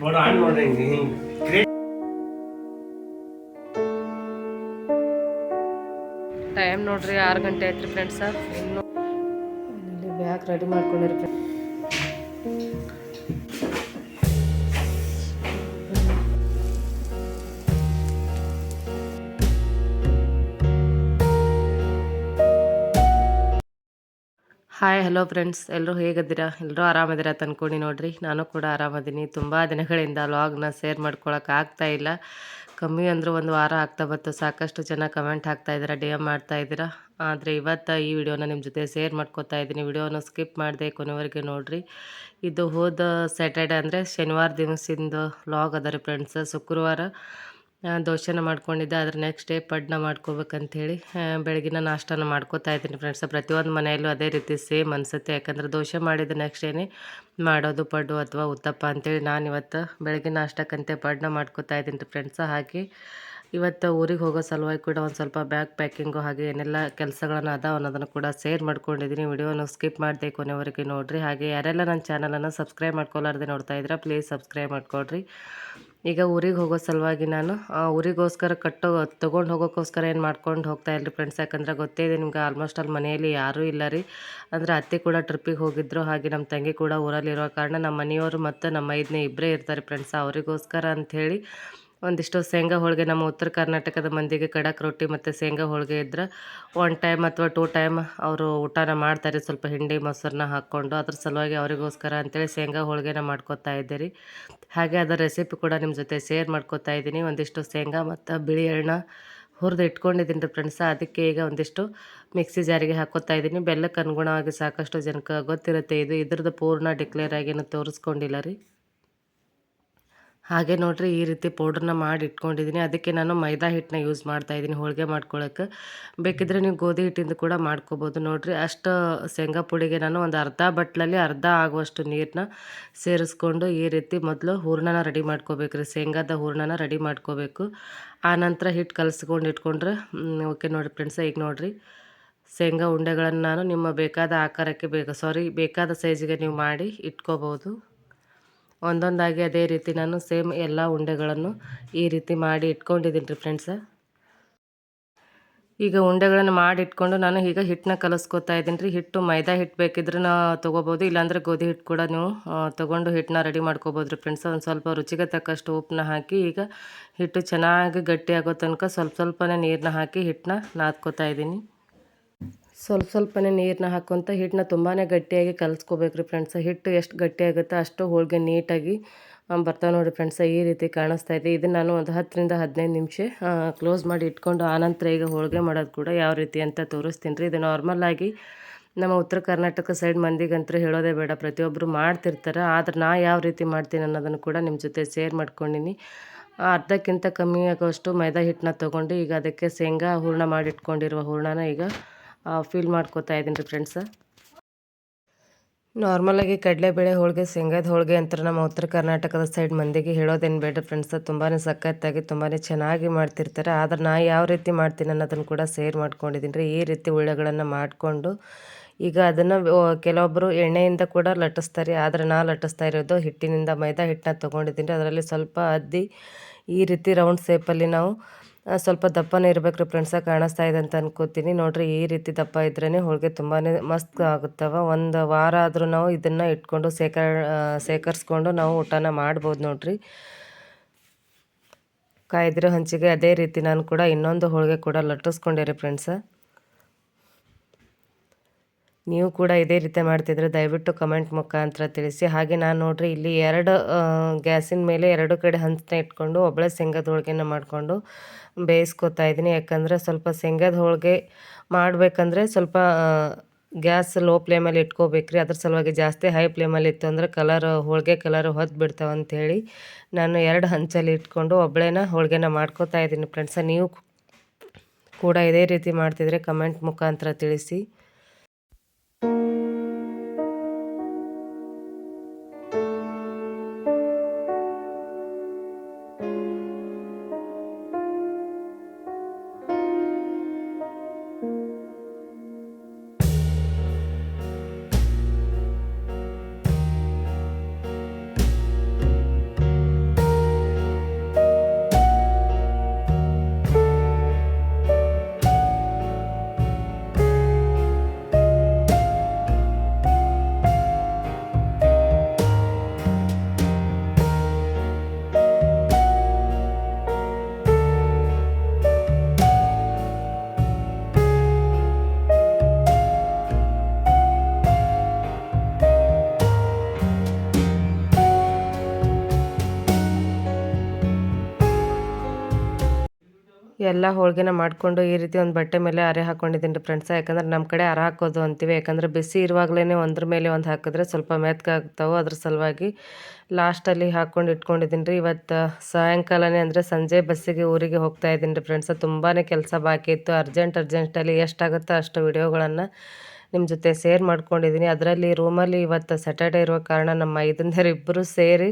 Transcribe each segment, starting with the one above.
ನೋಡು ಆನ್ ನೋಡ್ರಿ ಹಿಂಗೆ ಟೈಮ್ ನೋಡ್ರಿ 6 ಗಂಟೆ ಆಯ್ತು ರೀ ಫ್ರೆಂಡ್ಸ. ಇನ್ನು ಇಲ್ಲಿ ಬ್ಯಾಗ್ ರೆಡಿ ಮಾಡ್ಕೊಂಡಿರಿ. ಹಾಯ್ ಹಲೋ ಫ್ರೆಂಡ್ಸ್, ಎಲ್ಲರೂ ಹೇಗಿದ್ದೀರಾ? ಎಲ್ಲರೂ ಆರಾಮದಿರಾ ತಂದ್ಕೊಂಡು ನೋಡ್ರಿ. ನಾನು ಕೂಡ ಆರಾಮದೀನಿ. ತುಂಬ ದಿನಗಳಿಂದ ವ್ಲಾಗ್ನ ಶೇರ್ ಮಾಡ್ಕೊಳಕ್ಕೆ ಆಗ್ತಾ ಇಲ್ಲ. ಕಮ್ಮಿ ಅಂದರೂ ಒಂದು ವಾರ ಆಗ್ತಾ ಬಂತು. ಸಾಕಷ್ಟು ಜನ ಕಮೆಂಟ್ ಹಾಕ್ತಾ ಇದ್ದೀರಾ, ಡಿ ಎಮ್ ಮಾಡ್ತಾ ಇದ್ದೀರಾ. ಆದರೆ ಇವತ್ತು ಈ ವಿಡಿಯೋನ ನಿಮ್ಮ ಜೊತೆ ಶೇರ್ ಮಾಡ್ಕೊತಾ ಇದ್ದೀನಿ. ವಿಡಿಯೋನ ಸ್ಕಿಪ್ ಮಾಡಿದೆ ಕೊನೆವರೆಗೆ ನೋಡಿರಿ. ಇದು ಹೋದ ಸ್ಯಾಟರ್ಡೆ ಅಂದರೆ ಶನಿವಾರ ದಿವಸದಿಂದ ವ್ಲಾಗ್ ಅದ ರೀ ಫ್ರೆಂಡ್ಸ್. ಶುಕ್ರವಾರ ದೋಸೆನ ಮಾಡ್ಕೊಂಡಿದ್ದೆ. ಅದ್ರ ನೆಕ್ಸ್ಟ್ ಡೇ ಪಡ್ನ ಮಾಡ್ಕೋಬೇಕಂಥೇಳಿ ಬೆಳಗಿನ ನಾಷ್ಟನ ಮಾಡ್ಕೋತಾ ಇದ್ದೀನಿ ಫ್ರೆಂಡ್ಸ್. ಪ್ರತಿಯೊಂದು ಮನೆಯಲ್ಲೂ ಅದೇ ರೀತಿ ಸೇಮ್ ಅನಿಸುತ್ತೆ. ಯಾಕಂದರೆ ದೋಸೆ ಮಾಡಿದ ನೆಕ್ಸ್ಟ್ ಡೇನೇ ಮಾಡೋದು ಪಡ್ಡು ಅಥವಾ ಉತ್ತಪ್ಪ ಅಂತೇಳಿ ನಾನು ಇವತ್ತು ಬೆಳಗಿನ ನಾಷ್ಟಕ್ಕಂತೆ ಪಡ್ನ ಮಾಡ್ಕೋತಾ ಇದ್ದೀನಿ ಫ್ರೆಂಡ್ಸ್. ಹಾಗೆ ಇವತ್ತು ಊರಿಗೆ ಹೋಗೋ ಸಲುವಾಗಿ ಕೂಡ ಒಂದು ಸ್ವಲ್ಪ ಬ್ಯಾಗ್ ಪ್ಯಾಕಿಂಗು ಹಾಗೆ ಏನೆಲ್ಲ ಕೆಲಸಗಳನ್ನು ಅದಾವ ಅನ್ನೋದನ್ನು ಕೂಡ ಶೇರ್ ಮಾಡ್ಕೊಂಡಿದ್ದೀನಿ. ವಿಡಿಯೋನ ಸ್ಕಿಪ್ ಮಾಡಿದೆ ಕೊನೆವರೆಗೆ ನೋಡಿರಿ. ಹಾಗೆ ಯಾರೆಲ್ಲ ನನ್ನ ಚಾನಲನ್ನು ಸಬ್ಸ್ಕ್ರೈಬ್ ಮಾಡ್ಕೊಲಾರ್ದೆ ನೋಡ್ತಾ ಇದ್ದೀರಾ, ಪ್ಲೀಸ್ ಸಬ್ಸ್ಕ್ರೈಬ್ ಮಾಡ್ಕೊಳ್ರಿ. ಈಗ ಊರಿಗೆ ಹೋಗೋ ಸಲುವಾಗಿ ನಾನು ಊರಿಗೋಸ್ಕರ ತೊಗೊಂಡು ಹೋಗೋಕ್ಕೋಸ್ಕರ ಏನು ಮಾಡ್ಕೊಂಡು ಹೋಗ್ತಾ ಇಲ್ರಿ ಫ್ರೆಂಡ್ಸ್. ಯಾಕಂದ್ರೆ ಗೊತ್ತೇ ಇದೆ ನಿಮ್ಗೆ, ಆಲ್ಮೋಸ್ಟ್ ಅಲ್ಲಿ ಮನೆಯಲ್ಲಿ ಯಾರೂ ಇಲ್ಲ ರೀ. ಅಂದರೆ ಅತ್ತೆ ಕೂಡ ಟ್ರಿಪ್ಪಿಗೆ ಹೋಗಿದ್ರು. ಹಾಗೆ ನಮ್ಮ ತಂಗಿ ಕೂಡ ಊರಲ್ಲಿರೋ ಕಾರಣ ನಮ್ಮ ಮನೆಯವರು ಮತ್ತು ನಮ್ಮ ಮೈದ್ನೆ ಇಬ್ಬರೇ ಇರ್ತಾರೆ ಫ್ರೆಂಡ್ಸ್. ಅವರಿಗೋಸ್ಕರ ಅಂಥೇಳಿ ಒಂದಿಷ್ಟು ಶೇಂಗಾ ಹೋಳಿಗೆ, ನಮ್ಮ ಉತ್ತರ ಕರ್ನಾಟಕದ ಮಂದಿಗೆ ಖಡಕ್ ರೊಟ್ಟಿ ಮತ್ತು ಶೇಂಗಾ ಹೋಳಿಗೆ ಇದ್ರೆ 1 ಟೈಮ್ ಅಥವಾ 2 ಟೈಮ್ ಅವರು ಊಟನ ಮಾಡ್ತಾರೆ, ಸ್ವಲ್ಪ ಹಿಂಡಿ ಮೊಸರನ್ನ ಹಾಕ್ಕೊಂಡು. ಅದ್ರ ಸಲುವಾಗಿ ಅವರಿಗೋಸ್ಕರ ಅಂತೇಳಿ ಶೇಂಗಾ ಹೋಳಿಗೆನ ಮಾಡ್ಕೊತಾ ಇದ್ದೀರಿ. ಹಾಗೆ ಅದರ ರೆಸಿಪಿ ಕೂಡ ನಿಮ್ಮ ಜೊತೆ ಶೇರ್ ಮಾಡ್ಕೊತಾ ಇದ್ದೀನಿ. ಒಂದಿಷ್ಟು ಶೇಂಗಾ ಮತ್ತು ಬಿಳಿ ಎಳ್ಳನ್ನ ಹುರಿದು ಇಟ್ಕೊಂಡಿದ್ದೀನಿ ರೀ ಫ್ರೆಂಡ್ಸ. ಅದಕ್ಕೆ ಈಗ ಒಂದಿಷ್ಟು ಮಿಕ್ಸಿ ಜಾರಿಗೆ ಹಾಕ್ಕೊತಾ ಇದ್ದೀನಿ. ಬೆಲ್ಲಕ್ಕೆ ಅನುಗುಣವಾಗಿ ಸಾಕಷ್ಟು ಜನಕ್ಕೆ ಗೊತ್ತಿರುತ್ತೆ ಇದು. ಇದ್ರದ್ದು ಪೂರ್ಣ ಡಿಕ್ಲೇರ್ ಆಗೇನು ತೋರಿಸ್ಕೊಂಡಿಲ್ಲ ರೀ. ಹಾಗೆ ನೋಡಿರಿ, ಈ ರೀತಿ ಪೌಡ್ರನ್ನ ಮಾಡಿ ಇಟ್ಕೊಂಡಿದ್ದೀನಿ. ಅದಕ್ಕೆ ನಾನು ಮೈದಾ ಹಿಟ್ಟನ್ನ ಯೂಸ್ ಮಾಡ್ತಾಯಿದ್ದೀನಿ ಹೋಳಿಗೆ ಮಾಡ್ಕೊಳ್ಳೋಕೆ. ಬೇಕಿದ್ದರೆ ನೀವು ಗೋಧಿ ಹಿಟ್ಟಿಂದ ಕೂಡ ಮಾಡ್ಕೋಬೋದು. ನೋಡಿರಿ, ಅಷ್ಟು ಶೇಂಗಾ ಪುಡಿಗೆ ನಾನು ಒಂದು ಅರ್ಧ ಬಟ್ಲಲ್ಲಿ ಅರ್ಧ ಆಗುವಷ್ಟು ನೀರನ್ನ ಸೇರಿಸ್ಕೊಂಡು ಈ ರೀತಿ ಮೊದಲು ಹೂರಣನ ರೆಡಿ ಮಾಡ್ಕೋಬೇಕು ರೀ. ಶೇಂಗಾದ ಹೂರಣನ ರೆಡಿ ಮಾಡ್ಕೋಬೇಕು. ಆನಂತರ ಹಿಟ್ಟು ಕಲಸ್ಕೊಂಡು ಇಟ್ಕೊಂಡ್ರೆ ಓಕೆ ನೋಡಿರಿ ಫ್ರೆಂಡ್ಸ. ಈಗ ನೋಡಿರಿ, ಶೇಂಗಾ ಉಂಡೆಗಳನ್ನು ನಾನು ನಿಮ್ಮ ಬೇಕಾದ ಆಕಾರಕ್ಕೆ ಬೇಕಾದ ಸೈಜಿಗೆ ನೀವು ಮಾಡಿ ಇಟ್ಕೋಬೋದು. ಒಂದೊಂದಾಗಿ ಅದೇ ರೀತಿ ನಾನು ಸೇಮ್ ಎಲ್ಲ ಉಂಡೆಗಳನ್ನು ಈ ರೀತಿ ಮಾಡಿ ಇಟ್ಕೊಂಡಿದ್ದೀನಿ ರೀ ಫ್ರೆಂಡ್ಸ. ಈಗ ಉಂಡೆಗಳನ್ನು ಮಾಡಿ ಇಟ್ಕೊಂಡು ನಾನು ಈಗ ಹಿಟ್ಟನ್ನ ಕಲಸ್ಕೊತಾ ಇದ್ದೀನಿ ರೀ. ಹಿಟ್ಟು ಮೈದಾ ಹಿಟ್ಟು ಬೇಕಿದ್ರೆ ತೊಗೋಬೋದು, ಇಲ್ಲಾಂದರೆ ಗೋಧಿ ಹಿಟ್ಟು ಕೂಡ ನೀವು ತೊಗೊಂಡು ಹಿಟ್ಟನ್ನ ರೆಡಿ ಮಾಡ್ಕೋಬೋದು ರೀ ಫ್ರೆಂಡ್ಸ್. ಒಂದು ಸ್ವಲ್ಪ ರುಚಿಗೆ ತಕ್ಕಷ್ಟು ಉಪ್ಪನ್ನ ಹಾಕಿ ಈಗ ಹಿಟ್ಟು ಚೆನ್ನಾಗಿ ಗಟ್ಟಿ ಆಗೋ ತನಕ ಸ್ವಲ್ಪನೇ ನೀರನ್ನ ಹಾಕಿ ಹಿಟ್ಟನ್ನ ನಾದ್ಕೋತಾ ಇದ್ದೀನಿ. ಸ್ವಲ್ಪನೇ ನೀರನ್ನ ಹಾಕ್ಕೊತ ಹಿಟ್ಟನ್ನ ತುಂಬಾ ಗಟ್ಟಿಯಾಗಿ ಕಲಿಸ್ಕೋಬೇಕು ರೀ ಫ್ರೆಂಡ್ಸ್. ಹಿಟ್ಟು ಎಷ್ಟು ಗಟ್ಟಿ ಆಗುತ್ತೆ ಅಷ್ಟು ಹೋಳಿಗೆ ನೀಟಾಗಿ ಬರ್ತಾವೆ ನೋಡಿ ಫ್ರೆಂಡ್ಸ್. ಈ ರೀತಿ ಕಾಣಿಸ್ತಾ ಇದೆ. ಇದನ್ನು ನಾನು ಒಂದು 10 ರಿಂದ 15 ನಿಮಿಷ ಕ್ಲೋಸ್ ಮಾಡಿ ಇಟ್ಕೊಂಡು ಆನಂತರ ಈಗ ಹೋಳಿಗೆ ಮಾಡೋದು ಕೂಡ ಯಾವ ರೀತಿ ಅಂತ ತೋರಿಸ್ತೀನಿ ರೀ. ಇದು ನಾರ್ಮಲಾಗಿ ನಮ್ಮ ಉತ್ತರ ಕರ್ನಾಟಕ ಸೈಡ್ ಮಂದಿಗಂತೂ ಹೇಳೋದೇ ಬೇಡ, ಪ್ರತಿಯೊಬ್ಬರು ಮಾಡ್ತಿರ್ತಾರೆ. ಆದ್ರೆ ನಾ ಯಾವ ರೀತಿ ಮಾಡ್ತೀನಿ ಅನ್ನೋದನ್ನು ಕೂಡ ನಿಮ್ಮ ಜೊತೆ ಶೇರ್ ಮಾಡ್ಕೊಂಡಿನಿ. ಅರ್ಧಕ್ಕಿಂತ ಕಮ್ಮಿ ಆಗೋಷ್ಟು ಮೈದಾ ಹಿಟ್ಟನ್ನ ತೊಗೊಂಡು ಈಗ ಅದಕ್ಕೆ ಶೇಂಗಾ ಹೂರಣ ಮಾಡಿಟ್ಕೊಂಡಿರುವ ಹೂರಣನ ಈಗ ಫಿಲ್ ಮಾಡ್ಕೋತಾ ಇದ್ದೀನಿ ರೀ ಫ್ರೆಂಡ್ಸ. ನಾರ್ಮಲಾಗಿ ಕಡಲೆಬೇಳೆ ಹೋಳಿಗೆ, ಶೇಂಗಾದ ಹೋಳಿಗೆ ಅಂತ ನಮ್ಮ ಉತ್ತರ ಕರ್ನಾಟಕದ ಸೈಡ್ ಮಂದಿಗೆ ಹೇಳೋದೇನು ಬೇಡ ಫ್ರೆಂಡ್ಸ. ತುಂಬಾ ಸಖತ್ತಾಗಿ ತುಂಬಾ ಚೆನ್ನಾಗಿ ಮಾಡ್ತಿರ್ತಾರೆ. ಆದ್ರೆ ನಾ ಯಾವ ರೀತಿ ಮಾಡ್ತೀನಿ ಅನ್ನೋದನ್ನು ಕೂಡ ಶೇರ್ ಮಾಡ್ಕೊಂಡಿದ್ದೀನಿ ರೀ. ಈ ರೀತಿ ಉಳ್ಳೆಗಳನ್ನು ಮಾಡಿಕೊಂಡು ಈಗ ಅದನ್ನು ಕೆಲವೊಬ್ಬರು ಎಣ್ಣೆಯಿಂದ ಕೂಡ ಲಟ್ಟಿಸ್ತಾರೆ. ಆದರೆ ನಾ ಲಟ್ಟಿಸ್ತಾ ಇರೋದು ಹಿಟ್ಟಿನಿಂದ. ಮೈದಾ ಹಿಟ್ಟನ್ನ ತೊಗೊಂಡಿದ್ದೀನಿ, ಅದರಲ್ಲಿ ಸ್ವಲ್ಪ ಅದ್ದಿ ಈ ರೀತಿ ರೌಂಡ್ ಶೇಪಲ್ಲಿ ನಾವು ಸ್ವಲ್ಪ ದಪ್ಪನೇ ಇರ್ಬೇಕು ರೀ ಫ್ರೆಂಡ್ಸ. ಕಾಣಿಸ್ತಾ ಇದೆ ಅಂತ ಅನ್ಕೋತೀನಿ. ನೋಡಿರಿ, ಈ ರೀತಿ ದಪ್ಪ ಇದ್ರೇ ಹೋಳಿಗೆ ತುಂಬಾ ಮಸ್ತ್ ಆಗುತ್ತವೆ. ಒಂದು ವಾರ ಆದರೂ ನಾವು ಇದನ್ನು ಇಟ್ಕೊಂಡು ಶೇಖರಿಸ್ಕೊಂಡು ನಾವು ಊಟನ ಮಾಡ್ಬೋದು ನೋಡಿರಿ. ಕಾಯ್ದಿರೋ ಹಂಚಿಗೆ ಅದೇ ರೀತಿ ನಾನು ಕೂಡ ಇನ್ನೊಂದು ಹೋಳಿಗೆ ಕೂಡ ಲಟ್ಟಿಸ್ಕೊಂಡಿರಿ ಫ್ರೆಂಡ್ಸ. ನೀವು ಕೂಡ ಇದೇ ರೀತಿ ಮಾಡ್ತಿದ್ರೆ ದಯವಿಟ್ಟು ಕಮೆಂಟ್ ಮುಖಾಂತರ ತಿಳಿಸಿ. ಹಾಗೆ ನಾನು ನೋಡಿರಿ ಇಲ್ಲಿ 2 ಗ್ಯಾಸಿನ ಮೇಲೆ 2 ಕಡೆ ಹಂಚನ್ನ ಇಟ್ಕೊಂಡು ಒಬ್ಬಳೆ ಶೇಂಗಾದ ಹೋಳಿಗೆನ ಮಾಡಿಕೊಂಡು ಬೇಯಿಸ್ಕೊತಾ ಇದ್ದೀನಿ. ಯಾಕಂದರೆ ಸ್ವಲ್ಪ ಶೇಂಗಾದ ಹೋಳಿಗೆ ಮಾಡಬೇಕಂದ್ರೆ ಸ್ವಲ್ಪ ಗ್ಯಾಸ್ ಲೋ ಫ್ಲೇಮಲ್ಲಿ ಇಟ್ಕೋಬೇಕ್ರಿ. ಅದ್ರ ಸಲುವಾಗಿ ಜಾಸ್ತಿ ಹೈ ಫ್ಲೇಮಲ್ಲಿ ಇತ್ತು ಅಂದರೆ ಹೋಳಿಗೆ ಕಲರ್ ಹೊದ್ದು ಬಿಡ್ತಾವೆ ಅಂಥೇಳಿ ನಾನು 2 ಹಂಚಲ್ಲಿ ಇಟ್ಕೊಂಡು ಒಬ್ಬಳೇನ ಹೋಳಿಗೆನ ಮಾಡ್ಕೋತಾ ಇದ್ದೀನಿ ಫ್ರೆಂಡ್ಸ. ನೀವು ಕೂಡ ಇದೇ ರೀತಿ ಮಾಡ್ತಿದ್ರೆ ಕಮೆಂಟ್ ಮುಖಾಂತರ ತಿಳಿಸಿ. ಎಲ್ಲ ಹೋಳಿಗೆನ ಮಾಡಿಕೊಂಡು ಈ ರೀತಿ ಒಂದು ಬಟ್ಟೆ ಮೇಲೆ ಅರೆ ಹಾಕ್ಕೊಂಡಿದ್ದೀನಿ ರೀ ಫ್ರೆಂಡ್ಸ. ಯಾಕಂದ್ರೆ ನಮ್ಮ ಕಡೆ ಅರ ಹಾಕೋದು ಅಂತೀವಿ. ಯಾಕಂದರೆ ಬಿಸಿ ಇರುವಾಗಲೇ ಒಂದ್ರ ಮೇಲೆ ಒಂದು ಹಾಕಿದ್ರೆ ಸ್ವಲ್ಪ ಮೆತ್ಕಾಗ್ತಾವೆ. ಅದ್ರ ಸಲುವಾಗಿ ಲಾಸ್ಟಲ್ಲಿ ಹಾಕ್ಕೊಂಡು ಇಟ್ಕೊಂಡಿದ್ದೀನಿ ರೀ. ಇವತ್ತು ಸಾಯಂಕಾಲನೇ ಅಂದರೆ ಸಂಜೆ ಬಸ್ಸಿಗೆ ಊರಿಗೆ ಹೋಗ್ತಾ ಇದ್ದೀನಿ ರೀ ಫ್ರೆಂಡ್ಸ. ತುಂಬಾ ಕೆಲಸ ಬಾಕಿ ಇತ್ತು. ಅರ್ಜೆಂಟಲ್ಲಿ ಎಷ್ಟಾಗುತ್ತೋ ಅಷ್ಟು ವಿಡಿಯೋಗಳನ್ನು ನಿಮ್ಮ ಜೊತೆ ಶೇರ್ ಮಾಡ್ಕೊಂಡಿದ್ದೀನಿ. ಅದರಲ್ಲಿ ರೂಮಲ್ಲಿ ಇವತ್ತು ಸ್ಯಾಟರ್ಡೇ ಇರೋ ಕಾರಣ ನಮ್ಮ ಮೈದಂದಿರಿಬ್ಬರು ಸೇರಿ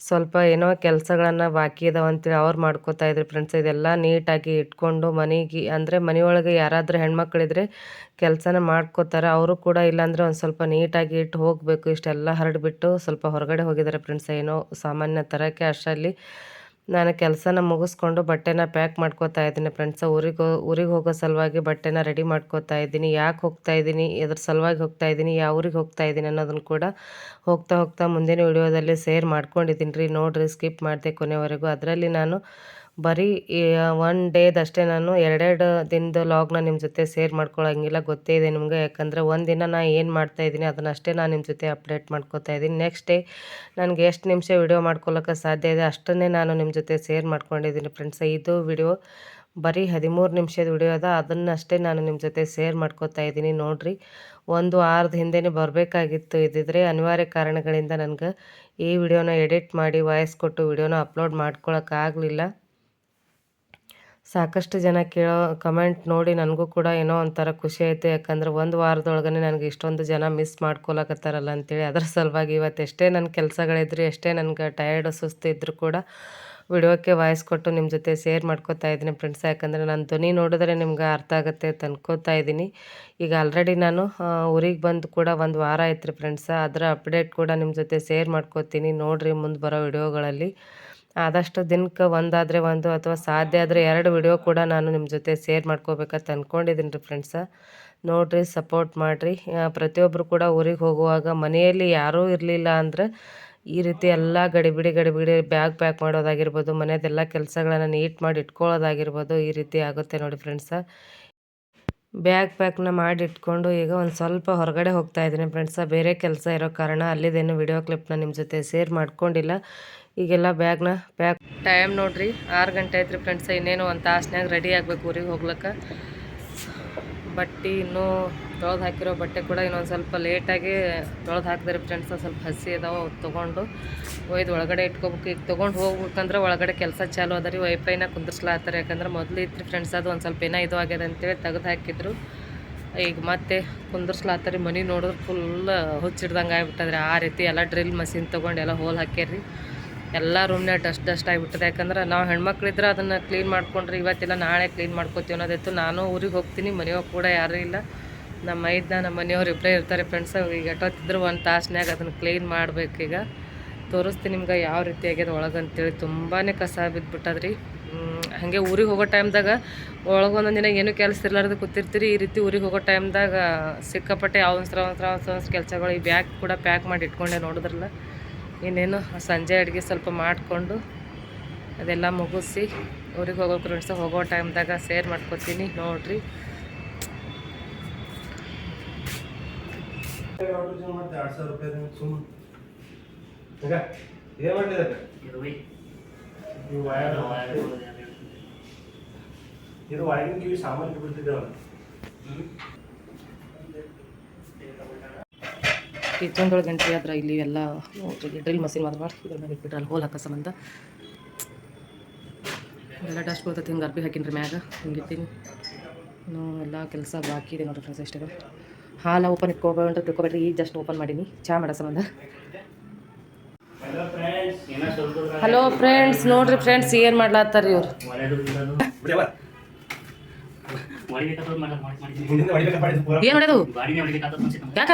ಸ್ವಲ್ಪ ಏನೋ ಕೆಲಸಗಳನ್ನು ಬಾಕಿ ಇದಾವೆ ಅಂತೇಳಿ ಅವ್ರು ಮಾಡ್ಕೋತಾ ಇದ್ರು ಫ್ರೆಂಡ್ಸ್. ಇದೆಲ್ಲ ನೀಟಾಗಿ ಇಟ್ಕೊಂಡು ಮನೆಗೆ ಅಂದರೆ ಮನೆಯೊಳಗೆ ಯಾರಾದರೂ ಹೆಣ್ಮಕ್ಳಿದ್ರೆ ಕೆಲಸನ ಮಾಡ್ಕೋತಾರೆ. ಅವರು ಕೂಡ ಇಲ್ಲಾಂದರೆ ಒಂದು ಸ್ವಲ್ಪ ನೀಟಾಗಿ ಇಟ್ಟು ಹೋಗಬೇಕು. ಇಷ್ಟೆಲ್ಲ ಹರಡಿಬಿಟ್ಟು ಸ್ವಲ್ಪ ಹೊರಗಡೆ ಹೋಗಿದ್ದಾರೆ ಫ್ರೆಂಡ್ಸ್, ಏನೋ ಸಾಮಾನ್ಯ ತರೋಕ್ಕೆ. ಅಷ್ಟರಲ್ಲಿ ನಾನು ಕೆಲಸನ ಮುಗಿಸ್ಕೊಂಡು ಬಟ್ಟೆನ ಪ್ಯಾಕ್ ಮಾಡ್ಕೋತಾ ಇದ್ದೀನಿ ಫ್ರೆಂಡ್ಸ. ಊರಿಗೆ ಹೋಗೋ ಸಲುವಾಗಿ ಬಟ್ಟೆನ ರೆಡಿ ಮಾಡ್ಕೋತಾ ಇದ್ದೀನಿ. ಯಾಕೆ ಹೋಗ್ತಾ ಇದ್ದೀನಿ, ಎದ್ರ ಸಲುವಾಗಿ ಹೋಗ್ತಾ ಇದ್ದೀನಿ, ಯಾವ ಊರಿಗೆ ಹೋಗ್ತಾ ಇದ್ದೀನಿ ಅನ್ನೋದನ್ನು ಕೂಡ ಹೋಗ್ತಾ ಮುಂದಿನ ವಿಡಿಯೋದಲ್ಲಿ ಶೇರ್ ಮಾಡ್ಕೊಂಡಿದ್ದೀನಿ ರೀ. ನೋಡಿರಿ, ಸ್ಕಿಪ್ ಮಾಡಿದೆ ಕೊನೆವರೆಗೂ. ಅದರಲ್ಲಿ ನಾನು ಬರೀ ಒನ್ ಡೇದಷ್ಟೇ ನಾನು ಎರಡೆರಡು ದಿನದ ಲಾಗ್ನ ನಿಮ್ಮ ಜೊತೆ ಶೇರ್ ಮಾಡ್ಕೊಳ್ಳೋಂಗಿಲ್ಲ, ಗೊತ್ತೇ ಇದೆ ನಿಮಗೆ. ಯಾಕಂದರೆ ಒಂದಿನ ನಾನು ಏನು ಮಾಡ್ತಾಯಿದ್ದೀನಿ ಅದನ್ನಷ್ಟೇ ನಾನು ನಿಮ್ಮ ಜೊತೆ ಅಪ್ಡೇಟ್ ಮಾಡ್ಕೋತಾ ಇದ್ದೀನಿ. ನೆಕ್ಸ್ಟ್ ಡೇ ನನಗೆ ಎಷ್ಟು ನಿಮಿಷ ವಿಡಿಯೋ ಮಾಡ್ಕೊಳ್ಳೋಕೆ ಸಾಧ್ಯ ಇದೆ ಅಷ್ಟನ್ನೇ ನಾನು ನಿಮ್ಮ ಜೊತೆ ಶೇರ್ ಮಾಡ್ಕೊಂಡಿದ್ದೀನಿ ಫ್ರೆಂಡ್ಸ್. ಇದು ವಿಡಿಯೋ ಬರೀ 13 ನಿಮಿಷದ ವಿಡಿಯೋ ಅದ, ಅದನ್ನಷ್ಟೇ ನಾನು ನಿಮ್ಮ ಜೊತೆ ಶೇರ್ ಮಾಡ್ಕೋತಾ ಇದ್ದೀನಿ. ನೋಡಿರಿ, ಒಂದು ವಾರದ ಹಿಂದೆನೇ ಬರಬೇಕಾಗಿತ್ತು. ಇದ್ದಿದ್ರೆ ಅನಿವಾರ್ಯ ಕಾರಣಗಳಿಂದ ನನಗೆ ಈ ವಿಡಿಯೋನ ಎಡಿಟ್ ಮಾಡಿ ವಾಯ್ಸ್ ಕೊಟ್ಟು ವಿಡಿಯೋನ ಅಪ್ಲೋಡ್ ಮಾಡ್ಕೊಳಕ್ಕಾಗಲಿಲ್ಲ. ಸಾಕಷ್ಟು ಜನ ಕೇಳೋ ಕಮೆಂಟ್ ನೋಡಿ ನನಗೂ ಕೂಡ ಏನೋ ಒಂಥರ ಖುಷಿ ಆಯಿತು. ಯಾಕಂದರೆ ಒಂದು ವಾರದೊಳಗನೆ ನನಗೆ ಇಷ್ಟೊಂದು ಜನ ಮಿಸ್ ಮಾಡ್ಕೊಳಕತ್ತಾರಲ್ಲ ಅಂತೇಳಿ. ಅದರ ಸಲುವಾಗಿ ಇವತ್ತು ಎಷ್ಟೇ ನನ್ನ ಕೆಲಸಗಳಿದ್ರು, ಎಷ್ಟೇ ನನಗೆ ಟಯರ್ಡ್ ಸುಸ್ತು ಇದ್ದರೂ ಕೂಡ ವಿಡಿಯೋಕ್ಕೆ ವಾಯ್ಸ್ ಕೊಟ್ಟು ನಿಮ್ಮ ಜೊತೆ ಶೇರ್ ಮಾಡ್ಕೋತಾ ಇದ್ದೀನಿ ಫ್ರೆಂಡ್ಸ್. ಯಾಕಂದರೆ ನನ್ನ ಧ್ವನಿ ನೋಡಿದ್ರೆ ನಿಮ್ಗೆ ಅರ್ಥ ಆಗುತ್ತೆ ಅಂತ ಅನ್ಕೋತಾ ಇದ್ದೀನಿ. ಈಗ ಆಲ್ರೆಡಿ ನಾನು ಊರಿಗೆ ಬಂದು ಕೂಡ ಒಂದು ವಾರ ಆಯ್ತು ರೀ ಫ್ರೆಂಡ್ಸ. ಅದರ ಅಪ್ಡೇಟ್ ಕೂಡ ನಿಮ್ಮ ಜೊತೆ ಶೇರ್ ಮಾಡ್ಕೋತೀನಿ. ನೋಡಿರಿ ಮುಂದೆ ಬರೋ ವಿಡಿಯೋಗಳಲ್ಲಿ. ಆದಷ್ಟು ದಿನಕ್ಕೆ ಒಂದಾದರೆ ಒಂದು ಅಥವಾ ಸಾಧ್ಯ ಆದರೆ 2 ವಿಡಿಯೋ ಕೂಡ ನಾನು ನಿಮ್ಮ ಜೊತೆ ಶೇರ್ ಮಾಡ್ಕೋಬೇಕಂತ ಅಂದ್ಕೊಂಡಿದ್ದೀನಿ ರೀ ಫ್ರೆಂಡ್ಸ. ನೋಡಿರಿ, ಸಪೋರ್ಟ್ ಮಾಡಿರಿ. ಪ್ರತಿಯೊಬ್ಬರು ಕೂಡ ಊರಿಗೆ ಹೋಗುವಾಗ ಮನೆಯಲ್ಲಿ ಯಾರೂ ಇರಲಿಲ್ಲ ಅಂದರೆ ಈ ರೀತಿ ಎಲ್ಲ ಗಡಿಬಿಡಿ ಬ್ಯಾಗ್ ಪ್ಯಾಕ್ ಮಾಡೋದಾಗಿರ್ಬೋದು, ಮನೆಯದೆಲ್ಲ ಕೆಲಸಗಳನ್ನು ನೀಟ್ ಮಾಡಿ ಇಟ್ಕೊಳ್ಳೋದಾಗಿರ್ಬೋದು, ಈ ರೀತಿ ಆಗುತ್ತೆ ನೋಡಿ ಫ್ರೆಂಡ್ಸ. ಬ್ಯಾಗ್ ಪ್ಯಾಕ್ನ ಮಾಡಿ ಇಟ್ಕೊಂಡು ಈಗ ಒಂದು ಸ್ವಲ್ಪ ಹೊರಗಡೆ ಹೋಗ್ತಾ ಇದ್ದೀನಿ ಫ್ರೆಂಡ್ಸ. ಬೇರೆ ಕೆಲಸ ಇರೋ ಕಾರಣ ಅಲ್ಲಿದ್ದೇನು ವಿಡಿಯೋ ಕ್ಲಿಪ್ನ ನಿಮ್ಮ ಜೊತೆ ಶೇರ್ ಮಾಡ್ಕೊಂಡಿಲ್ಲ. ಈಗೆಲ್ಲ ಬ್ಯಾಗ್ನ ಪ್ಯಾಕ್. ಟೈಮ್ ನೋಡಿರಿ 6 ಗಂಟೆ ಆಯ್ತು ರೀ ಫ್ರೆಂಡ್ಸ. ಇನ್ನೇನು ಒಂದು ತಾಸ್ನಾಗ ರೆಡಿ ಆಗಬೇಕು ಊರಿಗೆ ಹೋಗ್ಲಿಕ್ಕೆ. ಬಟ್ಟೆ ಇನ್ನೂ ತೊಳೆದು ಹಾಕಿರೋ ಬಟ್ಟೆ ಕೂಡ ಇನ್ನೊಂದು ಸ್ವಲ್ಪ ಲೇಟಾಗಿ ತೊಳೆದು ಹಾಕಿದ್ರಿ ಫ್ರೆಂಡ್ಸ. ಸ್ವಲ್ಪ ಹಸಿ ಇದಾವೆ, ಅವು ತೊಗೊಂಡು ಒಯ್ದು ಒಳಗಡೆ ಇಟ್ಕೋಬೇಕು. ಈಗ ತೊಗೊಂಡು ಹೋಗ್ಬೇಕಂದ್ರೆ ಒಳಗಡೆ ಕೆಲಸ ಚಾಲು ಅದ ರೀ. ವೈಫೈನ ಕುಂದಿರ್ಸ್ಲಾತ್ತಾರೆ. ಯಾಕಂದ್ರೆ ಮೊದಲು ಇತ್ತು ಫ್ರೆಂಡ್ಸ್, ಅದು ಒಂದು ಸ್ವಲ್ಪ ಏನೋ ಇದು ಆಗ್ಯದ ಅಂತೇಳಿ ತೆಗೆದು ಹಾಕಿದ್ರು. ಈಗ ಮತ್ತೆ ಕುಂದಿರ್ಸ್ಲಾತ್ತಾರೆ. ಮನೆ ನೋಡಿದ್ರೆ ಫುಲ್ ಹುಚ್ಚಿಡ್ದಂಗೆ ಆಗಿಬಿಟ್ಟದ್ರಿ. ಆ ರೀತಿ ಎಲ್ಲ ಡ್ರಿಲ್ ಮಷಿನ್ ತೊಗೊಂಡು ಎಲ್ಲ ಹೋಲ್ ಹಾಕ್ಯಾರ್ರಿ. ಎಲ್ಲ ರೂಮ್ನಾಗ ಡಸ್ಟ್ ಆಗಿಬಿಟ್ಟದೆ. ಯಾಕಂದ್ರೆ ನಾವು ಹೆಣ್ಮಕ್ಳಿದ್ರೆ ಅದನ್ನು ಕ್ಲೀನ್ ಮಾಡ್ಕೊಂಡ್ರಿ ಇವತ್ತೆಲ್ಲ ನಾಳೆ ಕ್ಲೀನ್ ಮಾಡ್ಕೋತೀವಿ ಅನ್ನೋದಿತ್ತು. ನಾನು ಊರಿಗೆ ಹೋಗ್ತೀನಿ, ಮನೆಯವ್ರು ಕೂಡ ಯಾರೂ ಇಲ್ಲ. ನಮ್ಮ ನಮ್ಮ ಮನೆಯವ್ರು ಇಬ್ಬರೇ ಇರ್ತಾರೆ ಫ್ರೆಂಡ್ಸ್. ಈಗ ಎಷ್ಟೊತ್ತಿದ್ರು ಒಂದು ತಾಸ್ನಾಗ ಅದನ್ನು ಕ್ಲೀನ್ ಮಾಡಬೇಕೀಗ. ತೋರಿಸ್ತೀನಿ ನಿಮ್ಗೆ ಯಾವ ರೀತಿ ಆಗ್ಯದ ಒಳಗಂತೇಳಿ. ತುಂಬಾ ಕಸ ಬಿದ್ದುಬಿಟ್ಟದ್ರಿ. ಹಾಗೆ ಊರಿಗೆ ಹೋಗೋ ಟೈಮ್ದಾಗ ಒಳಗೊಂದೊಂದು ದಿನ ಏನೂ ಕೆಲಸ ಇರ್ಲಾರ್ದು ಕೂತಿರ್ತೀರಿ. ಈ ರೀತಿ ಊರಿಗೆ ಹೋಗೋ ಟೈಮ್ದಾಗ ಸಿಕ್ಕಾಪಟ್ಟೆ ಅವಸರ ಕೆಲಸಗಳು. ಈ ಬ್ಯಾಗ್ ಕೂಡ ಪ್ಯಾಕ್ ಮಾಡಿ ಇಟ್ಕೊಂಡೆ ನೋಡಿದ್ರಲ್ಲ. ಇನ್ನೇನು ಸಂಜೆ ಅಡುಗೆ ಸ್ವಲ್ಪ ಮಾಡಿಕೊಂಡು ಅದೆಲ್ಲ ಮುಗಿಸಿ ಊರಿಗೆ ಹೋಗೋ ಫ್ರೆಂಡ್ಸ್ ಹೋಗೋ ಟೈಮ್ದಾಗ ಶೇರ್ ಮಾಡ್ಕೊತೀನಿ. ನೋಡಿರಿ, ಇದು ಒಳಗಿನ ಸಾಮಾನು ಬಿಡ್ತಿದ್ದೇವೆ. ಕಿಚನ್ದೊಳಗೆ ಎಂಟ್ರಿ ಆದ್ರೆ ಇಲ್ಲಿ ಎಲ್ಲ ಡ್ರಿಲ್ ಮಷಿನ್ ಮಾಡಿ ಇದ್ರ ಮೇಲೆ ಇಟ್ಬಿಟ್ರೆ ಅಲ್ಲಿ ಹೋಲ್ ಹಾಕೋ ಸಂಬಂಧ ಎಲ್ಲ ಡಸ್ಟ್ ಬರ್ತೈತಿ. ಹಿಂಗೆ ಅರ್ಬಿ ಹಾಕಿನ್ರಿ ಮ್ಯಾಗ ಹಿಂಗಿತ್ತೀನಿ. ಇನ್ನೂ ಎಲ್ಲ ಕೆಲಸ ಬಾಕಿ ಇದೆ ನೋಡಿರಿ ಫ್ರೆಂಡ್ಸ್. ಇಷ್ಟೇ ಹಾಲು ಓಪನ್ ಇಟ್ಕೊಬೇಡ್ರಿ, ತಿಳ್ಕೊಬೇಡ್ರಿ. ಈಗ ಜಸ್ಟ್ ಓಪನ್ ಮಾಡೀನಿ ಚಾ ಮಾಡೋ ಸಂಬಂಧ. ಹಲೋ ಫ್ರೆಂಡ್ಸ್, ನೋಡ್ರಿ ಫ್ರೆಂಡ್ಸ್ ಏನು ಮಾಡ್ಲಾತ್ತಾರ ಇವ್ರು. ಏನು ಹೊಡೆದು ಯಾಕ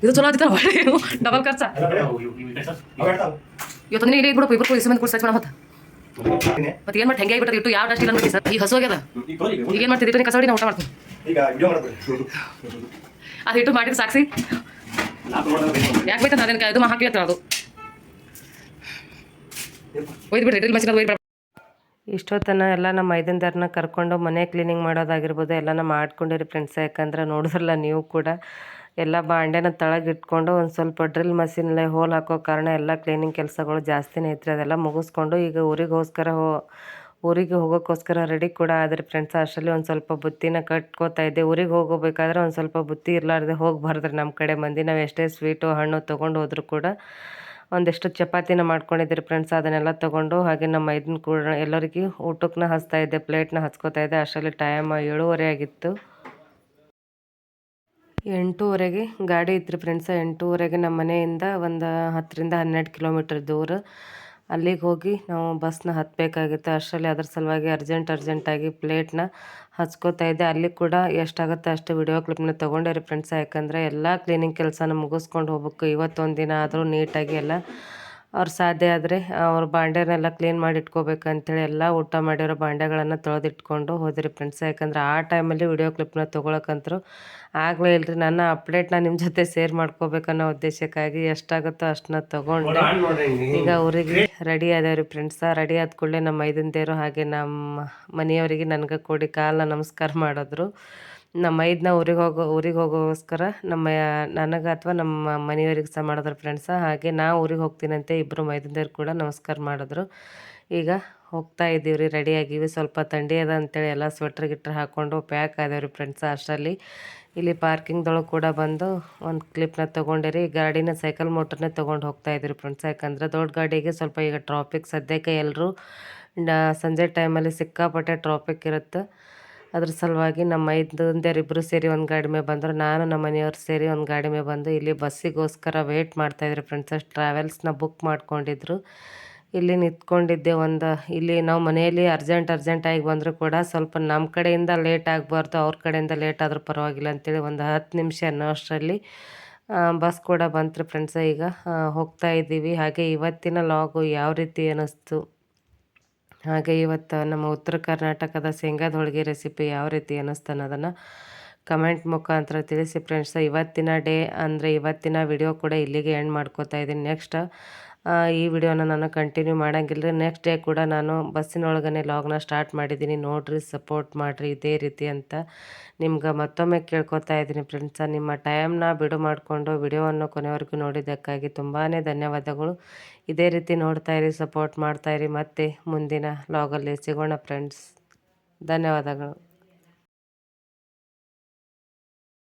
ಇದು ಚಲೋ ಆಯ್ತು. ಡಬಲ್ ಖರ್ಚ ಇವತ್ತು ನೀನು ಇಟ್ಬಿಡಪ್ಪ. ಇಬ್ಬರು ಇಸು ಮಂದಿ ಕೂಡ ಸರ್ಚ್ ಮಾಡೋ ಮತ್ತೆ ಏನು ಮಾಡಿ ಹೆಂಗೆ ಆಗಿಬಿಟ್ಟದ ಇಟ್ಟು ಯಾವ ಡಸ್ಟ್ ಇಲ್ಲ ನೋಡಿ ಸರ್. ಈಗ ಹಸು ಆಗ್ಯದ. ಈಗ ಏನು ಮಾಡ್ತಿದ್ದಿ? ಇಟ್ಟು ಕಸಡಿ ನಾ ಊಟ ಮಾಡ್ತೀನಿ. ಅದು ಇಟ್ಟು ಮಾಡಿದ್ರೆ ಸಾಕ್ಸಿ. ಯಾಕೆ ಬೇಕಂತ ಅದೇನು ಇದು ಹಾಕಿ ಅಂತ ಅದು ಒಯ್ದು ಬಿಡ್ರಿ ಡ್ರಿಲ್ ಮಷಿನ್ ಅದು ಒಯ್ದು. ಇಷ್ಟೊತ್ತನ ಎಲ್ಲ ನಮ್ಮ ಮೈದಂದಾರನ್ನ ಕರ್ಕೊಂಡು ಮನೆ ಕ್ಲೀನಿಂಗ್ ಮಾಡೋದಾಗಿರ್ಬೋದು ಎಲ್ಲನ ಮಾಡ್ಕೊಂಡಿರಿ ಫ್ರೆಂಡ್ಸ್. ಯಾಕಂದ್ರೆ ನೋಡಿದ್ರಲ್ಲ ನೀವು ಕೂಡ ಎಲ್ಲ ಬಾಂಡೆನ ತಳಗಿಟ್ಕೊಂಡು ಒಂದು ಸ್ವಲ್ಪ ಡ್ರಿಲ್ ಮಷಿನಲ್ಲೇ ಹೋಲ್ ಹಾಕೋ ಕಾರಣ ಎಲ್ಲ ಕ್ಲೀನಿಂಗ್ ಕೆಲಸಗಳು ಜಾಸ್ತಿನೇ ಇತ್ತು. ಅದೆಲ್ಲ ಮುಗಿಸ್ಕೊಂಡು ಈಗ ಊರಿಗೆ ಹೋಗೋಕ್ಕೋಸ್ಕರ ರೆಡಿ ಕೂಡ ಆದರೆ ಫ್ರೆಂಡ್ಸ್. ಅಷ್ಟರಲ್ಲಿ ಒಂದು ಸ್ವಲ್ಪ ಬುತ್ತಿನ ಕಟ್ಕೋತಾ ಇದ್ದೆ. ಊರಿಗೆ ಹೋಗಬೇಕಾದ್ರೆ ಒಂದು ಸ್ವಲ್ಪ ಬುತ್ತಿ ಇರಲಾರ್ದೆ ಹೋಗಬಾರ್ದು ನಮ್ಮ ಕಡೆ ಮಂದಿ. ನಾವು ಎಷ್ಟೇ ಸ್ವೀಟು ಹಣ್ಣು ತೊಗೊಂಡು ಹೋದರೂ ಕೂಡ ಒಂದಿಷ್ಟು ಚಪಾತಿನ ಮಾಡ್ಕೊಂಡಿದ್ದೀರಿ ಫ್ರೆಂಡ್ಸ್. ಅದನ್ನೆಲ್ಲ ತೊಗೊಂಡು ಹಾಗೆ ನಮ್ಮ ಇದನ್ನ ಕೂಡ ಎಲ್ಲರಿಗೂ ಊಟಕ್ಕೆ ಹಚ್ತಾ ಇದ್ದೆ, ಪ್ಲೇಟ್ನ ಹಚ್ಕೋತಾ ಇದ್ದೆ. ಅಷ್ಟರಲ್ಲಿ ಟೈಮ್ 7:30 ಆಗಿತ್ತು. 8:30ಗೆ ಗಾಡಿ ಇತ್ತು ಫ್ರೆಂಡ್ಸ. 8:30ಗೆ ನಮ್ಮ ಮನೆಯಿಂದ ಒಂದು 10-12 ಕಿಲೋಮೀಟರ್ ದೂರ ಅಲ್ಲಿಗೆ ಹೋಗಿ ನಾವು ಬಸ್ನ ಹತ್ತಬೇಕಾಗಿತ್ತು. ಅಷ್ಟರಲ್ಲಿ ಅದ್ರ ಸಲುವಾಗಿ ಅರ್ಜೆಂಟಾಗಿ ಪ್ಲೇಟ್ನ ಹಚ್ಕೋತಾ ಇದ್ದೆ. ಅಲ್ಲಿ ಕೂಡ ಎಷ್ಟಾಗುತ್ತೆ ಅಷ್ಟು ವಿಡಿಯೋ ಕ್ಲಿಪ್ನ ತೊಗೊಂಡಿರಿ ಫ್ರೆಂಡ್ಸ. ಯಾಕಂದರೆ ಎಲ್ಲ ಕ್ಲೀನಿಂಗ್ ಕೆಲಸನ ಮುಗಿಸ್ಕೊಂಡು ಹೋಗ್ಬೇಕು. ಇವತ್ತೊಂದು ದಿನ ಆದರೂ ನೀಟಾಗಿ ಎಲ್ಲ ಅವ್ರು ಸಾಧ್ಯ ಆದರೆ ಅವ್ರ ಬಾಂಡೆನೆಲ್ಲ ಕ್ಲೀನ್ ಮಾಡಿ ಇಟ್ಕೋಬೇಕಂತೇಳಿ ಎಲ್ಲ ಊಟ ಮಾಡಿರೋ ಬಾಂಡೆಗಳನ್ನು ತೊಳೆದಿಟ್ಕೊಂಡು ಹೋದಿರಿ ಫ್ರೆಂಡ್ಸ್. ಯಾಕಂದ್ರೆ ಆ ಟೈಮಲ್ಲಿ ವಿಡಿಯೋ ಕ್ಲಿಪ್ನ ತೊಗೊಳಕ್ಕಂತರೂ ಆಗಲೇ ಇಲ್ಲರಿ. ನನ್ನ ಅಪ್ಡೇಟ್ನ ನಿಮ್ಮ ಜೊತೆ ಶೇರ್ ಮಾಡ್ಕೋಬೇಕನ್ನೋ ಉದ್ದೇಶಕ್ಕಾಗಿ ಎಷ್ಟಾಗುತ್ತೋ ಅಷ್ಟನ್ನ ತೊಗೊಂಡೆ. ಈಗ ಊರಿಗೆ ರೆಡಿ ಆದೇವ್ರಿ ಫ್ರೆಂಡ್ಸ. ರೆಡಿ ಆದ ಕೂಡಲೇ ನಮ್ಮ ಮೈದಂದೇರು ಹಾಗೆ ನಮ್ಮ ಮನೆಯವರಿಗೆ ನನಗೆ ಕೂಡಿ ಕಾಲನ್ನ ನಮಸ್ಕಾರ ಮಾಡಿದ್ರು. ನಮ್ಮ ಮೈದನ್ನ ಊರಿಗೆ ಹೋಗೋಗೋಸ್ಕರ ನನಗೆ ಅಥವಾ ನಮ್ಮ ಮನೆಯವರಿಗೆ ಸಹ ಮಾಡಿದ್ರು ಫ್ರೆಂಡ್ಸ. ಹಾಗೆ ನಾವು ಊರಿಗೆ ಹೋಗ್ತೀನಂತೆ ಇಬ್ಬರು ಮೈದಂದೇರು ಕೂಡ ನಮಸ್ಕಾರ ಮಾಡಿದ್ರು. ಈಗ ಹೋಗ್ತಾ ಇದ್ದೀವಿ ರೀ, ರೆಡಿ ಆಗಿವಿ. ಸ್ವಲ್ಪ ಥಂಡಿ ಅದ ಅಂತೇಳಿ ಎಲ್ಲ ಸ್ವೆಟ್ರ್ ಹಾಕ್ಕೊಂಡು ಪ್ಯಾಕ್ ಆದೇವ್ರಿ ಫ್ರೆಂಡ್ಸ. ಅಷ್ಟರಲ್ಲಿ ಇಲ್ಲಿ ಪಾರ್ಕಿಂಗ್ದೊಳಗೆ ಕೂಡ ಬಂದು ಒಂದು ಕ್ಲಿಪ್ನ ತೊಗೊಂಡಿರಿ. ಗಾಡಿನ ಸೈಕಲ್ ಮೋಟ್ರನ್ನೇ ತೊಗೊಂಡು ಹೋಗ್ತಾ ಇದ್ದೀರಿ ಫ್ರೆಂಡ್ಸ್. ಯಾಕಂದ್ರೆ ದೊಡ್ಡ ಗಾಡಿಗೆ ಸ್ವಲ್ಪ ಈಗ ಟ್ರಾಫಿಕ್ ಸದ್ಯಕ್ಕೆ ಎಲ್ಲರೂ ಸಂಜೆ ಟೈಮಲ್ಲಿ ಸಿಕ್ಕಾಪಟ್ಟೆ ಟ್ರಾಫಿಕ್ ಇರುತ್ತೆ. ಅದ್ರ ಸಲುವಾಗಿ ನಮ್ಮ ಮೈದಂದೇರಿಬ್ಬರು ಸೇರಿ ಒಂದು ಗಾಡಿ ಮೇಲೆ ಬಂದರು. ನಾನು ನಮ್ಮ ಮನೆಯವ್ರು ಸೇರಿ ಒಂದು ಗಾಡಿ ಮೇಲೆ ಬಂದು ಇಲ್ಲಿ ಬಸ್ಸಿಗೋಸ್ಕರ ವೆಯ್ಟ್ ಮಾಡ್ತಾಯಿದ್ರು ಫ್ರೆಂಡ್ಸ್. ಟ್ರಾವೆಲ್ಸ್ನ ಬುಕ್ ಮಾಡ್ಕೊಂಡಿದ್ರು. ಇಲ್ಲಿ ನಿಂತ್ಕೊಂಡಿದ್ದೆ ಇಲ್ಲಿ ನಾವು ಮನೆಯಲ್ಲಿ ಅರ್ಜೆಂಟಾಗಿ ಬಂದರೂ ಕೂಡ ಸ್ವಲ್ಪ ನಮ್ಮ ಕಡೆಯಿಂದ ಲೇಟ್ ಆಗಬಾರ್ದು, ಅವ್ರ ಕಡೆಯಿಂದ ಲೇಟ್ ಆದರೂ ಪರವಾಗಿಲ್ಲ ಅಂತೇಳಿ ಒಂದು 10 ನಿಮಿಷ ಅನ್ನೋ ಅಷ್ಟರಲ್ಲಿ ಬಸ್ ಕೂಡ ಬಂತು ಫ್ರೆಂಡ್ಸ. ಈಗ ಹೋಗ್ತಾ ಇದ್ದೀವಿ. ಹಾಗೆ ಇವತ್ತಿನ ಲಾಗು ಯಾವ ರೀತಿ ಅನ್ನಿಸ್ತು, ಹಾಗೆ ಇವತ್ತು ನಮ್ಮ ಉತ್ತರ ಕರ್ನಾಟಕದ ಶೇಂಗಾದ ಹೋಳಿಗೆ ರೆಸಿಪಿ ಯಾವ ರೀತಿ ಅನ್ನಿಸ್ತು ಅನ್ನೋದನ್ನು ಕಮೆಂಟ್ ಮುಖಾಂತರ ತಿಳಿಸಿ ಫ್ರೆಂಡ್ಸ್. ಇವತ್ತಿನ ಡೇ ಅಂದರೆ ಇವತ್ತಿನ ವಿಡಿಯೋ ಕೂಡ ಇಲ್ಲಿಗೆ ಎಂಡ್ ಮಾಡ್ಕೋತಾ ಇದ್ದೀನಿ. ನೆಕ್ಸ್ಟ್ ಈ ವಿಡಿಯೋನ ನಾನು ಕಂಟಿನ್ಯೂ ಮಾಡೋಂಗಿಲ್ಲ. ನೆಕ್ಸ್ಟ್ ಡೇ ಕೂಡ ನಾನು ಬಸ್ಸಿನೊಳಗನೆ ಲಾಗ್ನ ಸ್ಟಾರ್ಟ್ ಮಾಡಿದ್ದೀನಿ. ನೋಡಿರಿ, ಸಪೋರ್ಟ್ ಮಾಡಿರಿ ಇದೇ ರೀತಿ ಅಂತ ನಿಮ್ಗೆ ಮತ್ತೊಮ್ಮೆ ಕೇಳ್ಕೊತಾ ಇದ್ದೀನಿ ಫ್ರೆಂಡ್ಸ. ನಿಮ್ಮ ಟೈಮ್ನ ಬಿಡು ಮಾಡಿಕೊಂಡು ವಿಡಿಯೋವನ್ನು ಕೊನೆವರೆಗೂ ನೋಡಿದ್ದಕ್ಕಾಗಿ ತುಂಬಾ ಧನ್ಯವಾದಗಳು. ಇದೇ ರೀತಿ ನೋಡ್ತಾಯಿರಿ, ಸಪೋರ್ಟ್ ಮಾಡ್ತಾಯಿರಿ. ಮತ್ತೆ ಮುಂದಿನ ಲಾಗಲ್ಲಿ ಸಿಗೋಣ ಫ್ರೆಂಡ್ಸ್. ಧನ್ಯವಾದಗಳು.